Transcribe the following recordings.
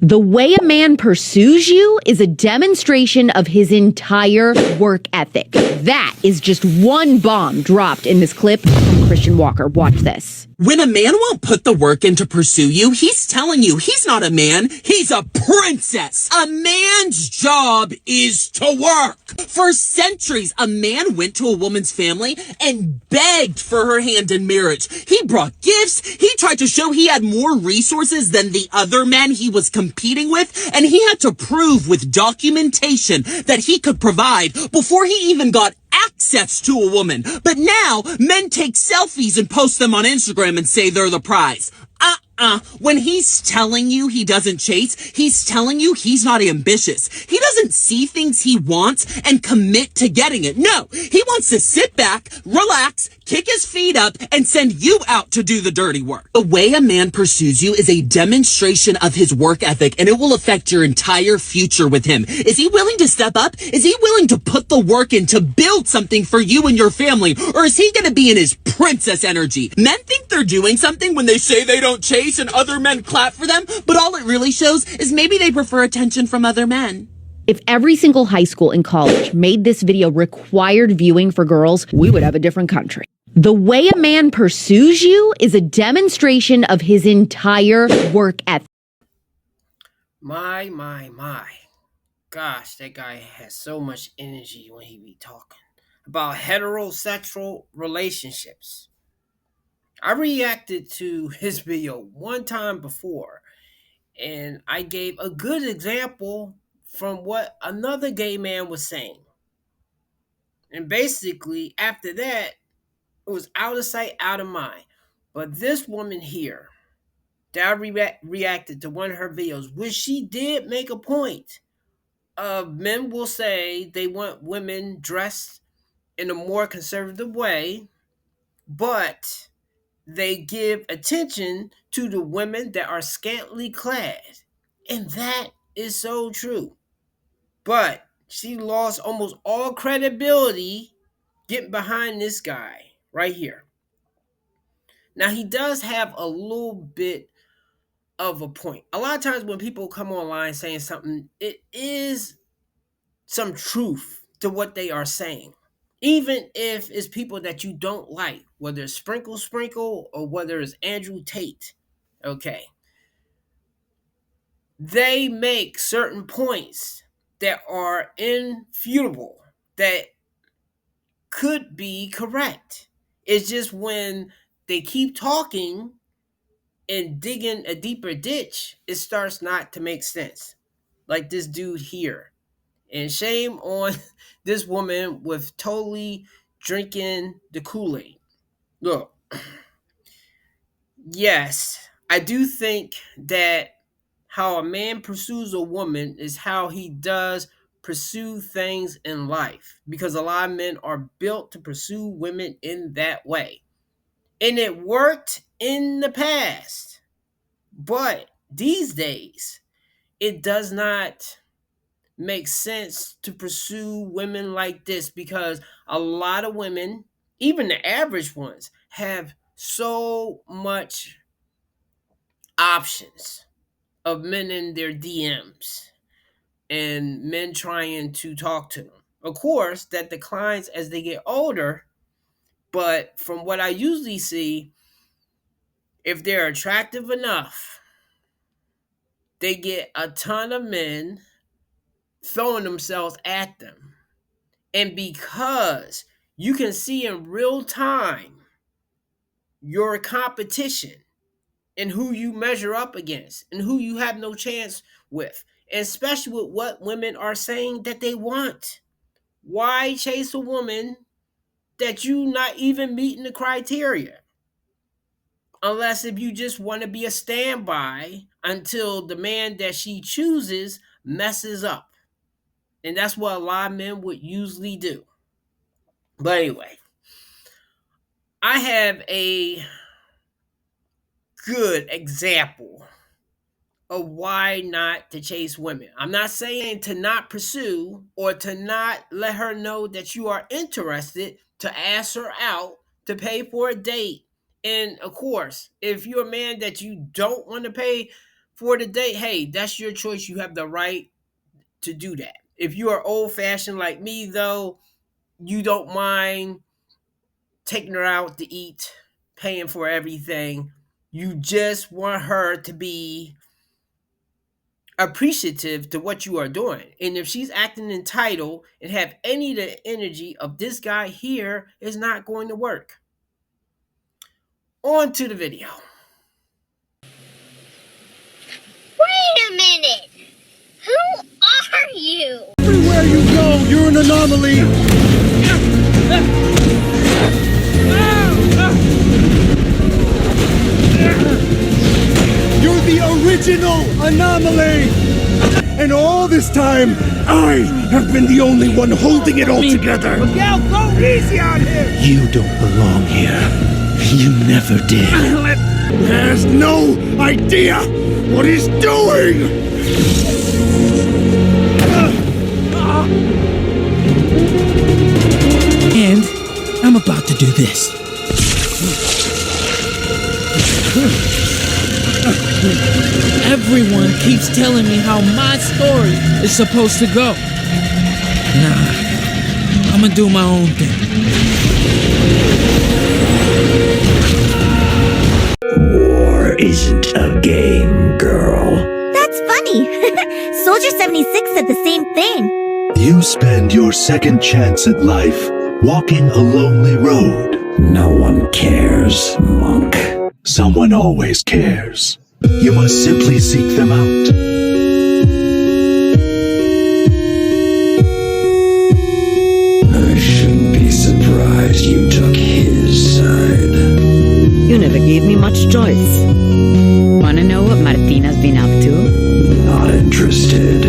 The way a man pursues you is a demonstration of his entire work ethic. That is just one bomb dropped in this clip from Christian Walker. Watch this. When a man won't put the work in to pursue you, he's telling you he's not a man, he's a princess. A man's job is to work. For centuries, a man went to a woman's family and begged for her hand in marriage. He brought gifts, he tried to show he had more resources than the other men he was competing with, and he had to prove with documentation that he could provide before he even got access to a woman. But now, men take selfies and post them on Instagram and say they're the prize. When he's telling you he doesn't chase, he's telling you he's not ambitious. He doesn't see things he wants and commit to getting it. No, he wants to sit back, relax, kick his feet up, and send you out to do the dirty work. The way a man pursues you is a demonstration of his work ethic, and it will affect your entire future with him. Is he willing to step up? Is he willing to put the work in to build something for you and your family? Or is he going to be in his princess energy? Men think they're doing something when they say they don't chase and other men clap for them, but all it really shows is maybe they prefer attention from other men. If every single high school and college made this video required viewing for girls, we would have a different country. The way a man pursues you is a demonstration of his entire work ethic. My. Gosh, that guy has so much energy when he be talking about heterosexual relationships. I reacted to his video one time before, and I gave a good example from what another gay man was saying. And basically, after that, it was out of sight, out of mind. But this woman here, that I reacted to one of her videos, which she did make a point of men will say they want women dressed in a more conservative way, but they give attention to the women that are scantily clad. And that is so true. But she lost almost all credibility getting behind this guy right here. Now, he does have a little bit of a point. A lot of times when people come online saying something, it is some truth to what they are saying. Even if it's people that you don't like, whether it's Sprinkle or whether it's Andrew Tate, okay? They make certain points that are infutable, that could be correct. It's just when they keep talking and digging a deeper ditch, it starts not to make sense. Like this dude here. And shame on this woman with totally drinking the Kool-Aid. Look, yes, I do think that how a man pursues a woman is how he does pursue things in life. Because a lot of men are built to pursue women in that way. And it worked in the past. But these days, it does not make sense to pursue women like this because a lot of women, even the average ones, have so much options of men in their DMs and men trying to talk to them. Of course, that declines as they get older, but from what I usually see, if they're attractive enough, they get a ton of men throwing themselves at them. And because you can see in real time your competition and who you measure up against and who you have no chance with, and especially with what women are saying that they want. Why chase a woman that you not even meeting the criteria? Unless if you just want to be a standby until the man that she chooses messes up. And that's what a lot of men would usually do. But anyway, I have a good example of why not to chase women. I'm not saying to not pursue or to not let her know that you are interested, to ask her out, to pay for a date. And of course, if you're a man that you don't want to pay for the date, hey, that's your choice. You have the right to do that. If you are old fashioned like me, though, you don't mind taking her out to eat, paying for everything. You just want her to be appreciative to what you are doing. And if she's acting entitled and have any of the energy of this guy here, it's not going to work. On to the video. Wait a minute! Who are you? Everywhere you go, you're an anomaly. You're the original anomaly. And all this time, I have been the only one holding it all together. Miguel, go easy on him! You don't belong here. You never did. Has no idea what he's doing. And I'm about to do this. Everyone keeps telling me how my story is supposed to go. Nah, I'm gonna do my own thing. War isn't a game, girl. That's funny. Soldier 76 said the same thing. You spend your second chance at life walking a lonely road. No one cares, monk. Someone always cares. You must simply seek them out. I shouldn't be surprised you took his side. You never gave me much choice. Wanna know what Martina's been up to? Not interested.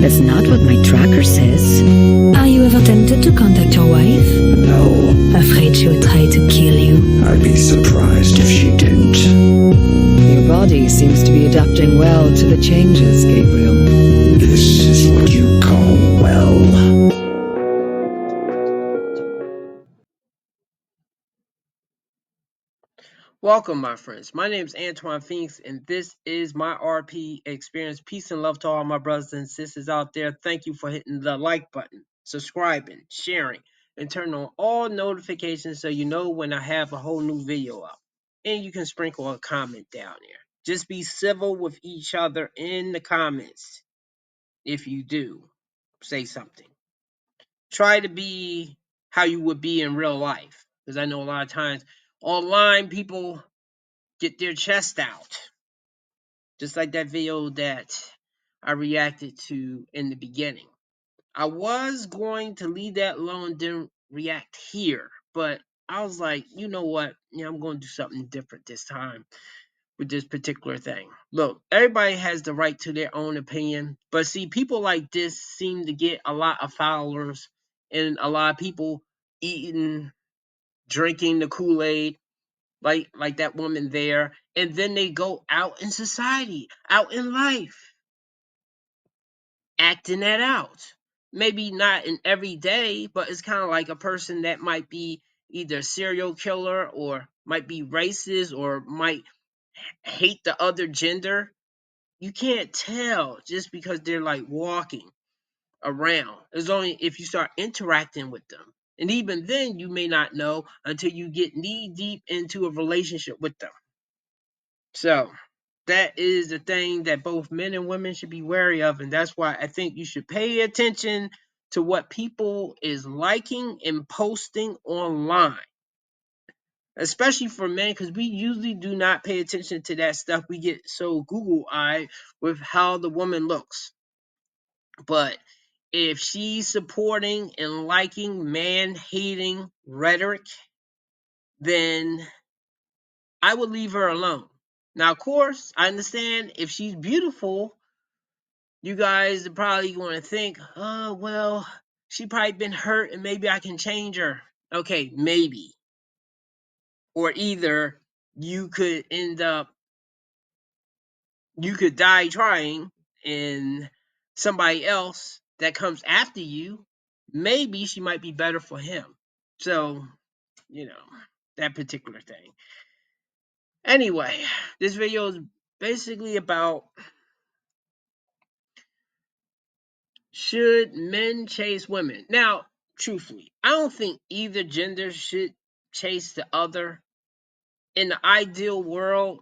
That's not what my tracker says. Are you ever tempted to contact your wife? No, Afraid she would try to kill you? I'd be surprised if she didn't. Your body seems to be adapting well to the changes, Gabriel. This is what you call well. Welcome, my friends. My name is Antoine Phoenix, and this is my RP experience. Peace and love to all my brothers and sisters out there. Thank you for hitting the like button, subscribing, sharing, and turning on all notifications so you know when I have a whole new video up. And you can sprinkle a comment down there. Just be civil with each other in the comments. If you do, say something. Try to be how you would be in real life. Because I know a lot of times online people get their chest out. Just like that video that I reacted to in the beginning. I was going to leave that alone and didn't react here. But I was like, you know what? Yeah, I'm going to do something different this time with this particular thing. Look, everybody has the right to their own opinion. But see, people like this seem to get a lot of followers and a lot of people eating, drinking the Kool-Aid like that woman there, and then they go out in society, out in life, acting that out. Maybe not in every day, but it's kind of like a person that might be either a serial killer or might be racist or might hate the other gender. You can't tell just because they're like walking around. It's only if you start interacting with them. And even then, you may not know until you get knee deep into a relationship with them. So that is the thing that both men and women should be wary of, and that's why I think you should pay attention to what people is liking and posting online, especially for men, because we usually do not pay attention to that stuff. We get so Google-eyed with how the woman looks. But if she's supporting and liking man-hating rhetoric, then I would leave her alone. Now, of course, I understand if she's beautiful, you guys are probably going to think, oh, well, she probably been hurt and maybe I can change her. Okay, maybe. Or either you could you could die trying, and somebody else that comes after you, maybe she might be better for him. So, that particular thing. Anyway, this video is basically about should men chase women. Now, truthfully, I don't think either gender should chase the other. In the ideal world,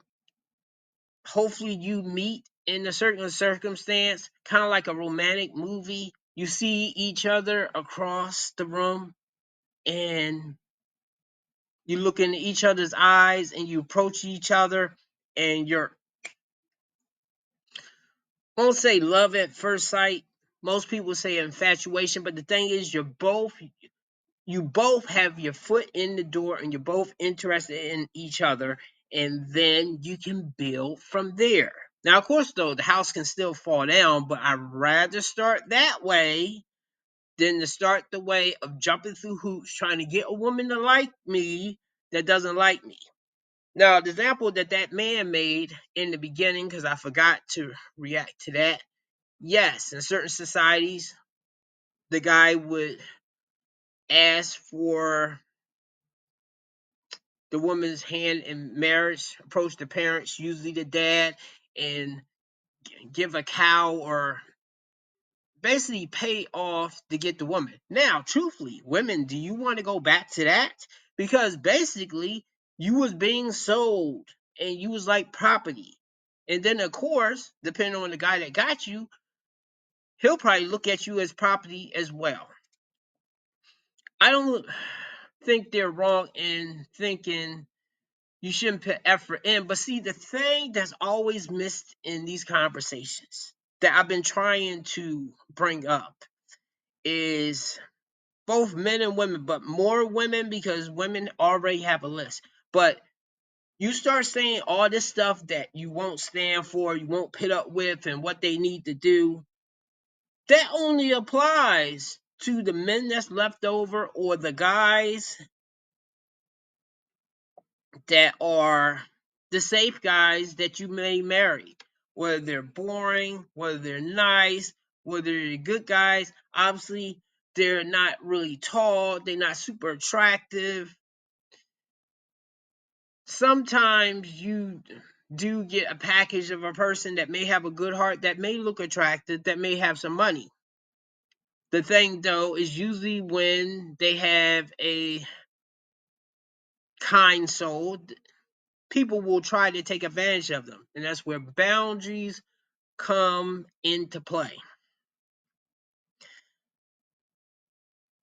hopefully you meet in a certain circumstance, kind of like a romantic movie. You see each other across the room and you look into each other's eyes and you approach each other and you're, I won't say love at first sight. Most people say infatuation, but the thing is you both have your foot in the door and you're both interested in each other, and then you can build from there. Now, of course, though, the house can still fall down, but I'd rather start that way than to start the way of jumping through hoops trying to get a woman to like me that doesn't like me. Now, the example that man made in the beginning, because I forgot to react to that, yes, in certain societies, the guy would ask for the woman's hand in marriage, approach the parents, usually the dad, and give a cow or basically pay off to get the woman. Now, truthfully, women, do you want to go back to that? Because basically, you was being sold and you was like property. And then, of course, depending on the guy that got you, he'll probably look at you as property as well. I don't think they're wrong in thinking you shouldn't put effort in. But see, the thing that's always missed in these conversations that I've been trying to bring up is both men and women, but more women because women already have a list. But you start saying all this stuff that you won't stand for, you won't put up with, and what they need to do, that only applies to the men that's left over or the guys that are the safe guys that you may marry. Whether they're boring, whether they're nice, whether they're good guys. Obviously, they're not really tall, they're not super attractive. Sometimes you do get a package of a person that may have a good heart, that may look attractive, that may have some money. The thing, though, is usually when they have a kind soul, people will try to take advantage of them. And that's where boundaries come into play.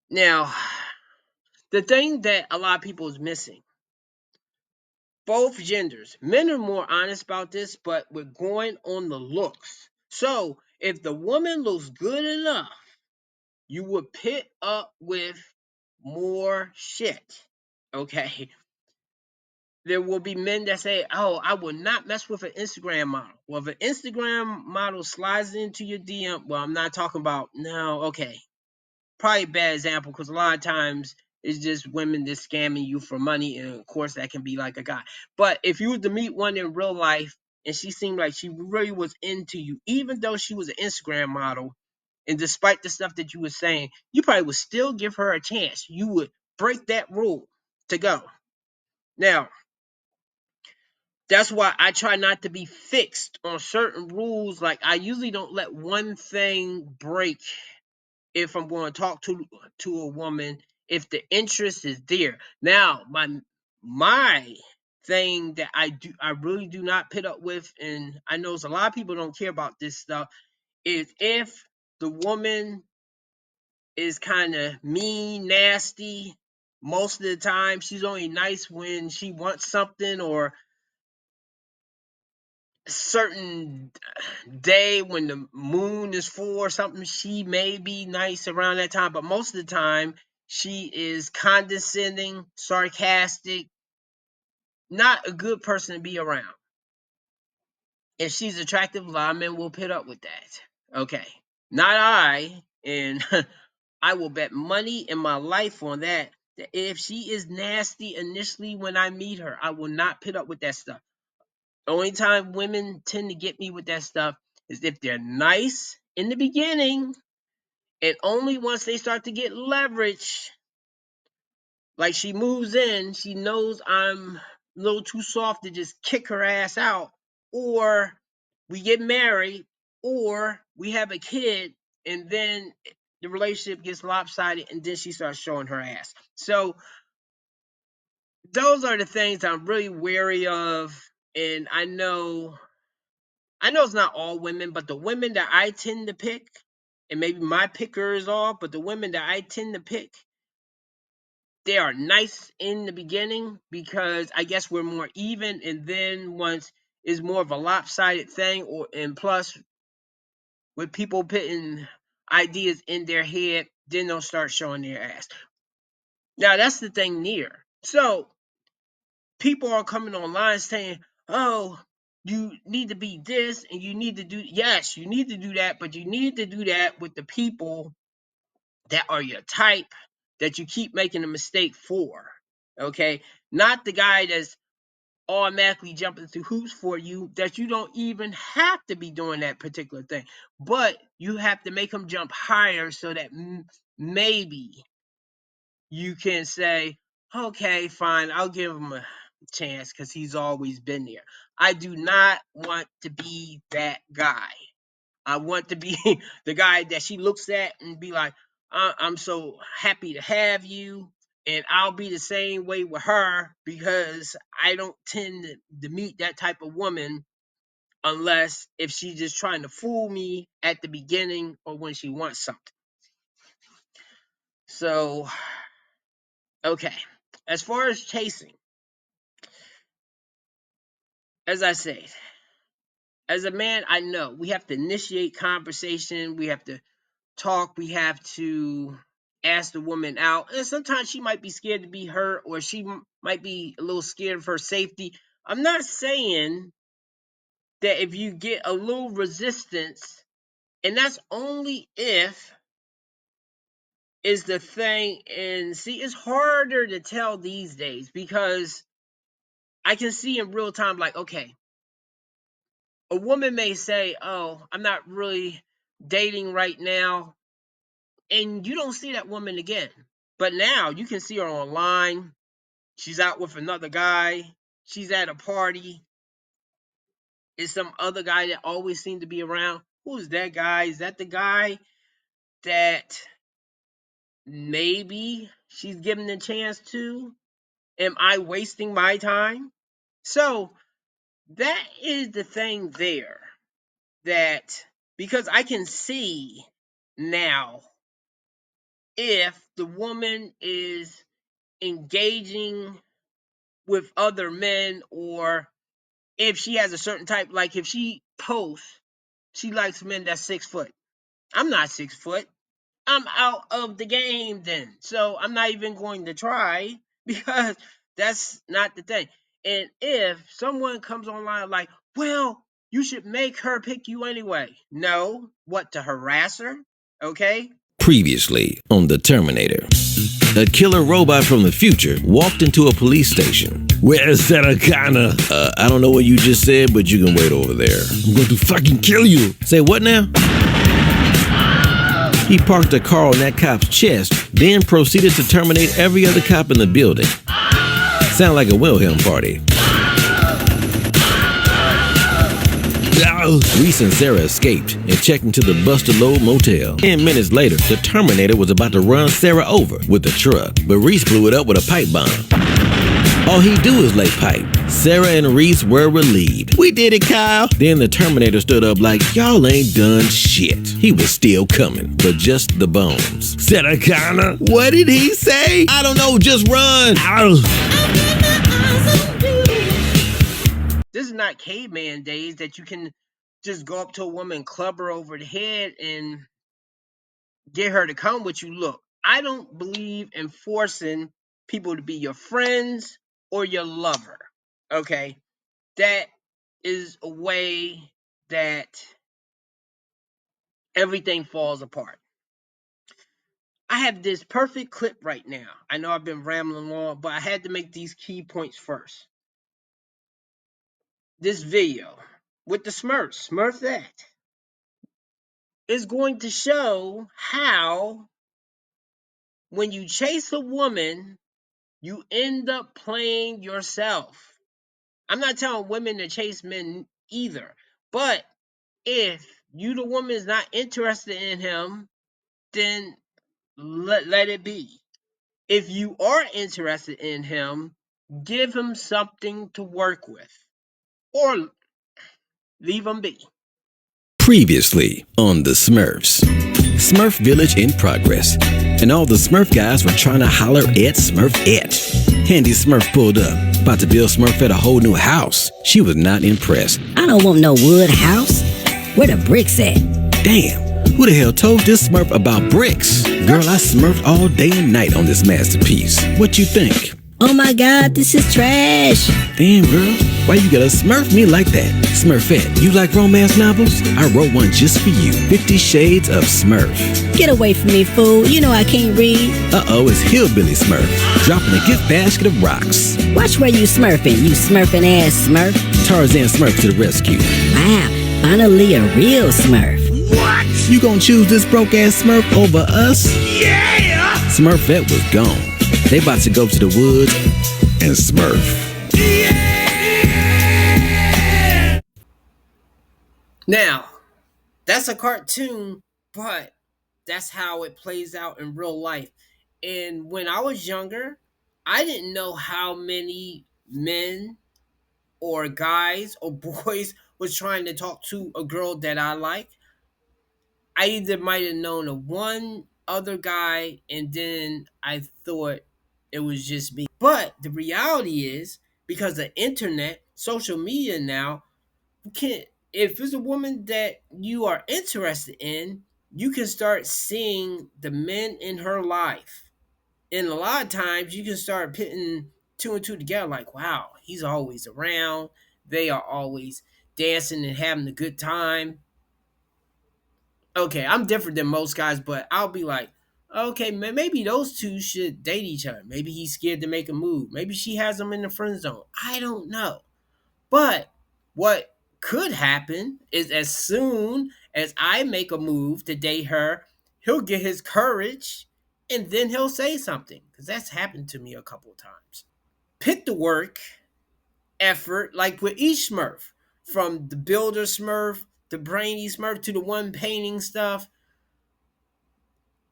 Now, the thing that a lot of people is missing, both genders, men are more honest about this, but we're going on the looks. So if the woman looks good enough, you would pit up with more shit. Okay. There will be men that say, oh, I will not mess with an Instagram model. Well, if an Instagram model slides into your DM, well, I'm not talking about, no, okay. Probably a bad example because a lot of times it's just women just scamming you for money. And of course, that can be like a guy. But if you were to meet one in real life and she seemed like she really was into you, even though she was an Instagram model, and despite the stuff that you were saying, you probably would still give her a chance. You would break that rule to go. Now, that's why I try not to be fixed on certain rules. Like I usually don't let one thing break if I'm going to talk to a woman if the interest is there. Now, my thing that I really do not put up with, and I know a lot of people don't care about this stuff, is if the woman is kind of mean, nasty. Most of the time, she's only nice when she wants something or certain day when the moon is full or something, she may be nice around that time, but most of the time she is condescending, sarcastic, not a good person to be around. If she's attractive, a lot of men will put up with that. Okay. Not I, and I will bet money in my life on that. That if she is nasty initially when I meet her, I will not put up with that stuff. The only time women tend to get me with that stuff is if they're nice in the beginning, and only once they start to get leverage, like she moves in, she knows I'm a little too soft to just kick her ass out, or we get married, or we have a kid, and then the relationship gets lopsided, and then she starts showing her ass. So those are the things I'm really wary of, and I know it's not all women, but the women that I tend to pick, and maybe my picker is off, but the women that I tend to pick, they are nice in the beginning because I guess we're more even, and then once it's more of a lopsided thing, and plus with people putting ideas in their head, then they'll start showing their ass. Now that's the thing near. So people are coming online saying, oh, you need to be this and you need to do, yes, you need to do that, but you need to do that with the people that are your type that you keep making a mistake for. Okay, not the guy that's automatically jumping through hoops for you that you don't even have to be doing that particular thing, but you have to make him jump higher so that maybe you can say, okay, fine, I'll give him a chance because he's always been there. I do not want to be that guy. I want to be the guy that she looks at and be like, I'm so happy to have you. And I'll be the same way with her because I don't tend to meet that type of woman unless if she's just trying to fool me at the beginning or when she wants something. So, okay. As far as chasing, as I said, as a man, I know we have to initiate conversation. We have to talk. We have to ask the woman out. And sometimes she might be scared to be hurt, or she might be a little scared of her safety. I'm not saying that if you get a little resistance, and that's only if is the thing. And see, it's harder to tell these days because I can see in real time, like, okay, a woman may say, oh, I'm not really dating right now, and you don't see that woman again. But now you can see her online. She's out with another guy. She's at a party. It's some other guy that always seemed to be around. Who's that guy? Is that the guy that maybe she's given a chance to? Am I wasting my time? So that is the thing there, that because I can see now if the woman is engaging with other men, or if she has a certain type, like if she posts she likes men that's 6 foot. I'm not 6 foot. I'm out of the game then. So I'm not even going to try because that's not the thing. And if someone comes online like, well, you should make her pick you anyway. No. What, to harass her? Okay. Previously on The Terminator, a killer robot from the future walked into a police station. Where's Saracana? I don't know what you just said, but you can wait over there. I'm going to fucking kill you. Say what now? He parked a car on that cop's chest, then proceeded to terminate every other cop in the building. Sound like a Wilhelm party. Reese and Sarah escaped and checked into the Buster Load motel. 10 minutes later, the Terminator was about to run Sarah over with the truck, but Reese blew it up with a pipe bomb. All he do is lay pipe. Sarah and Reese were relieved. We did it, Kyle. Then the Terminator stood up like, y'all ain't done shit. He was still coming, but just the bones. Saracana? What did he say? I don't know, just run. This is not caveman days that you can just go up to a woman, club her over the head, and get her to come with you. Look, I don't believe in forcing people to be your friends or your lover. Okay? That is a way that everything falls apart. I have this perfect clip right now. I know I've been rambling on, but I had to make these key points first. This video with the Smurfette, is going to show how when you chase a woman, you end up playing yourself. I'm not telling women to chase men either. But if you, the woman, is not interested in him, then let it be. If you are interested in him, give him something to work with or leave him be. Previously on the Smurfs. Smurf Village in progress, and all the Smurf guys were trying to holler at Smurfette. Handy Smurf pulled up, about to build Smurfette a whole new house. She was not impressed. I don't want no wood house. Where the bricks at? Damn, who the hell told this Smurf about bricks? Girl, I smurfed all day and night on this masterpiece. What you think? Oh my god, this is trash. Damn, girl, why you gotta smurf me like that? Smurfette, you like romance novels? I wrote one just for you, 50 Shades of Smurf. Get away from me, fool. You know I can't read. Uh-oh, it's Hillbilly Smurf, dropping a gift basket of rocks. Watch where you smurfing, you smurfing ass smurf. Tarzan Smurf to the rescue. Wow, finally a real smurf. What? You gonna choose this broke-ass Smurf over us? Yeah! Smurfette was gone. They about to go to the woods and smurf. Yeah! Now, that's a cartoon, but that's how it plays out in real life. And when I was younger, I didn't know how many men or guys or boys was trying to talk to a girl that I like. I either might have known of one other guy and then I thought it was just me. But the reality is, because of internet, social media now, you can't, if it's a woman that you are interested in, you can start seeing the men in her life. And a lot of times you can start putting two and two together like, wow, he's always around. They are always dancing and having a good time. Okay, I'm different than most guys, but I'll be like, okay, maybe those two should date each other. Maybe he's scared to make a move. Maybe she has him in the friend zone. I don't know. But what could happen is as soon as I make a move to date her, he'll get his courage and then he'll say something. Because that's happened to me a couple of times. Pit the work, effort, like with each Smurf, from the builder Smurf, the brainy Smurf, to the one painting stuff.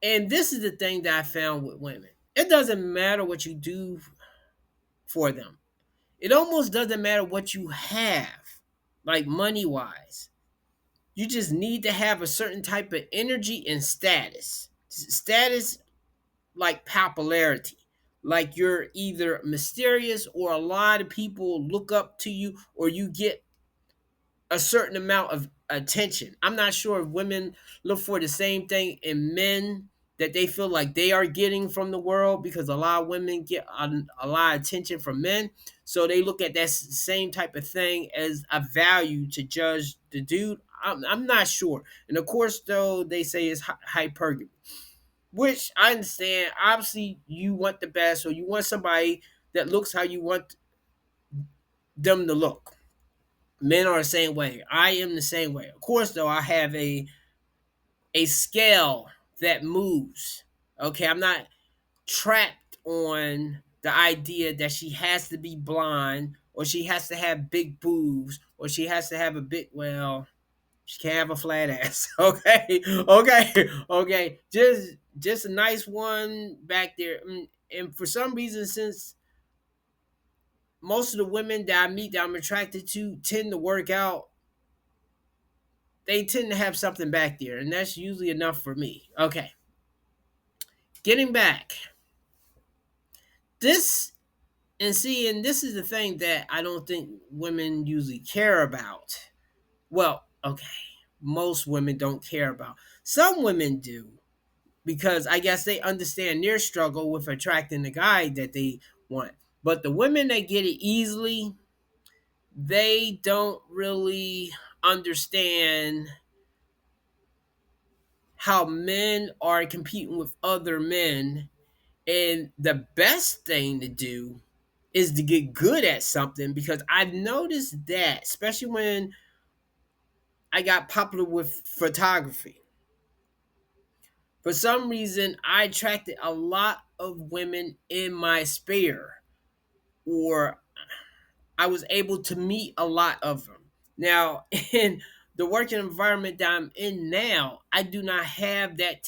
And this is the thing that I found with women. It doesn't matter what you do for them. It almost doesn't matter what you have, like money wise. You just need to have a certain type of energy and status. Status like popularity. Like you're either mysterious or a lot of people look up to you or you get a certain amount of attention. I'm not sure if women look for the same thing in men that they feel like they are getting from the world because a lot of women get a lot of attention from men. So they look at that same type of thing as a value to judge the dude. I'm not sure. And of course, though, they say it's hypergamy, which I understand. Obviously, you want the best or you want somebody that looks how you want them to look. Men are the same way. I am the same way. Of course, though, I have a scale that moves. Okay, I'm not trapped on the idea that she has to be blonde or she has to have big boobs or she has to have a big, well, she can't have a flat ass. Okay, okay. Just a nice one back there. And for some reason, since most of the women that I meet that I'm attracted to tend to work out, they tend to have something back there, and that's usually enough for me. Okay. Getting back. This and this is the thing that I don't think women usually care about. Well, okay. Most women don't care about. Some women do, because I guess they understand their struggle with attracting the guy that they want. But the women that get it easily, they don't really understand how men are competing with other men. And the best thing to do is to get good at something, because I've noticed that, especially when I got popular with photography. For some reason, I attracted a lot of women in my sphere, or I was able to meet a lot of them. Now, in the working environment that I'm in now, I do not have that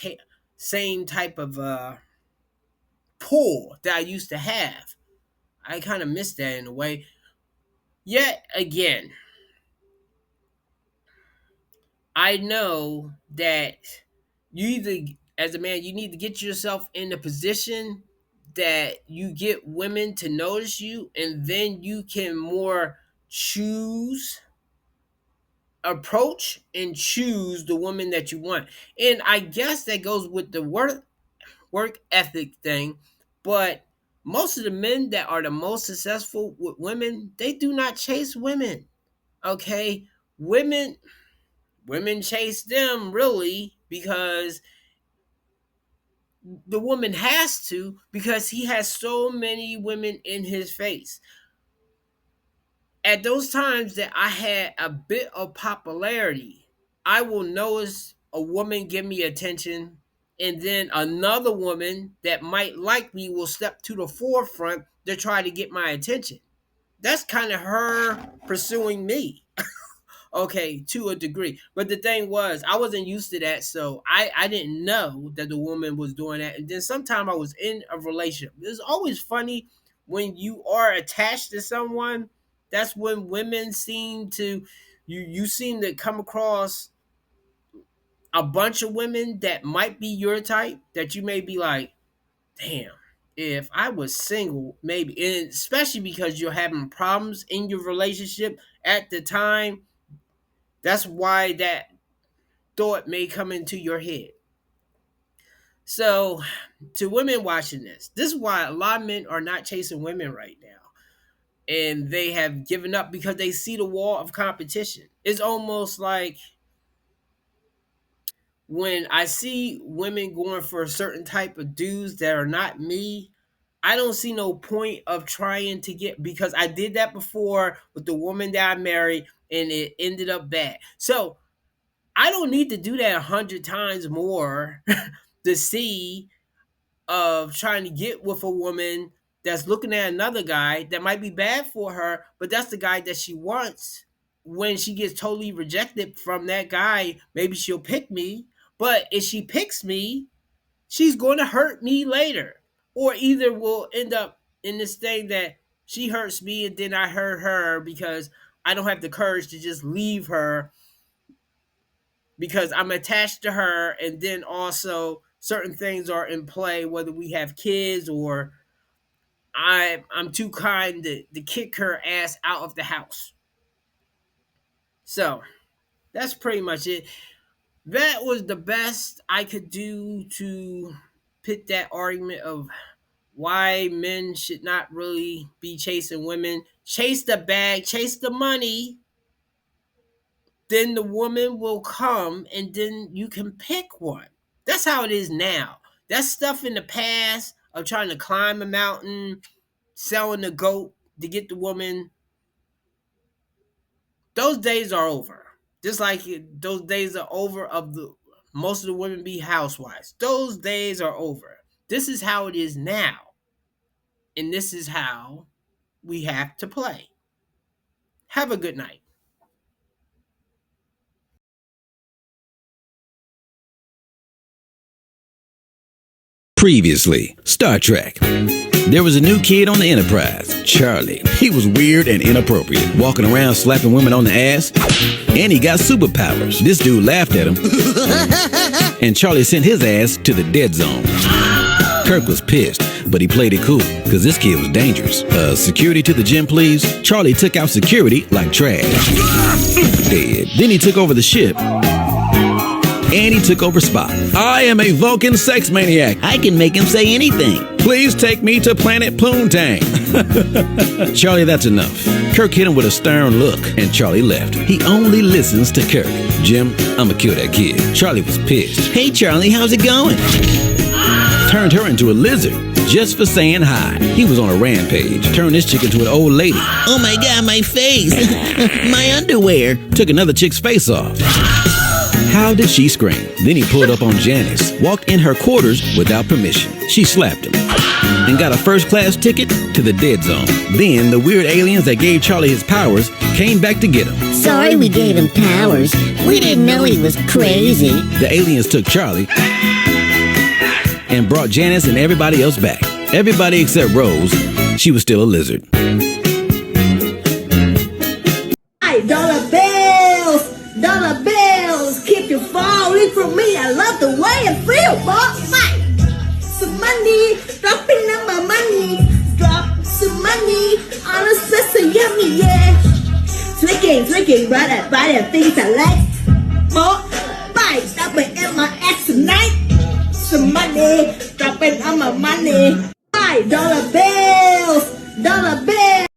same type of pull that I used to have. I kind of miss that in a way. Yet again, I know that you either, as a man, you need to get yourself in a position that you get women to notice you, and then you can more choose, approach, and choose the woman that you want. And I guess that goes with the work ethic thing, but most of the men that are the most successful with women, they do not chase women. Okay, women women chase them really because the woman has to, because he has so many women in his face. At those times that I had a bit of popularity, I will notice a woman give me attention, and then another woman that might like me will step to the forefront to try to get my attention. That's kind of her pursuing me. Okay, to a degree. But the thing was, I wasn't used to that, so I didn't know that the woman was doing that. And then sometime I was in a relationship. It's always funny when you are attached to someone. That's when women seem to, you seem to come across a bunch of women that might be your type, that you may be like, damn, if I was single, maybe. And especially because you're having problems in your relationship at the time, that's why that thought may come into your head. So, to women watching this is why a lot of men are not chasing women right now. And they have given up because they see the wall of competition. It's almost like when I see women going for a certain type of dudes that are not me, I don't see no point of trying to get, because I did that before with the woman that I married and it ended up bad. So I don't need to do that 100 times more to see of trying to get with a woman that's looking at another guy that might be bad for her, but that's the guy that she wants. When she gets totally rejected from that guy, maybe she'll pick me. But if she picks me, she's going to hurt me later. Or either we'll end up in this thing that she hurts me and then I hurt her because I don't have the courage to just leave her because I'm attached to her, and then also certain things are in play, whether we have kids or I'm too kind to kick her ass out of the house. So that's pretty much it. That was the best I could do to pit that argument of why men should not really be chasing women. Chase the bag, chase the money. Then the woman will come and then you can pick one. That's how it is now. That stuff in the past of trying to climb a mountain, selling the goat to get the woman, those days are over. Just like those days are over of the most of the women be housewives. Those days are over. This is how it is now. And this is how we have to play. Have a good night. Previously, Star Trek. There was a new kid on the Enterprise, Charlie. He was weird and inappropriate, walking around slapping women on the ass, and he got superpowers. This dude laughed at him, and Charlie sent his ass to the dead zone. Kirk was pissed, but he played it cool, because this kid was dangerous. Security to the gym, please. Charlie took out security like trash. Dead. Then he took over the ship. And he took over Spock. I am a Vulcan sex maniac. I can make him say anything. Please take me to planet Poontang. Charlie, that's enough. Kirk hit him with a stern look, and Charlie left. He only listens to Kirk. Jim, I'ma kill that kid. Charlie was pissed. Hey, Charlie, how's it going? Turned her into a lizard just for saying hi. He was on a rampage. Turned this chick into an old lady. Oh my God, my face. My underwear. Took another chick's face off. How did she scream? Then he pulled up on Janice, walked in her quarters without permission. She slapped him. and got a first-class ticket to the dead zone. Then the weird aliens that gave Charlie his powers came back to get him. Sorry we gave him powers. We didn't know he was crazy. The aliens took Charlie and brought Janice and everybody else back. Everybody except Rose. She was still a lizard. Dollar bills, keep you falling from me. I love the way I feel, boss. Some money, dropping on my money. Drop some money on a so yummy, yeah. Flicking, right at things I like. More, buy, stopping in my ass tonight. Some money, dropping on my money. $5 bill.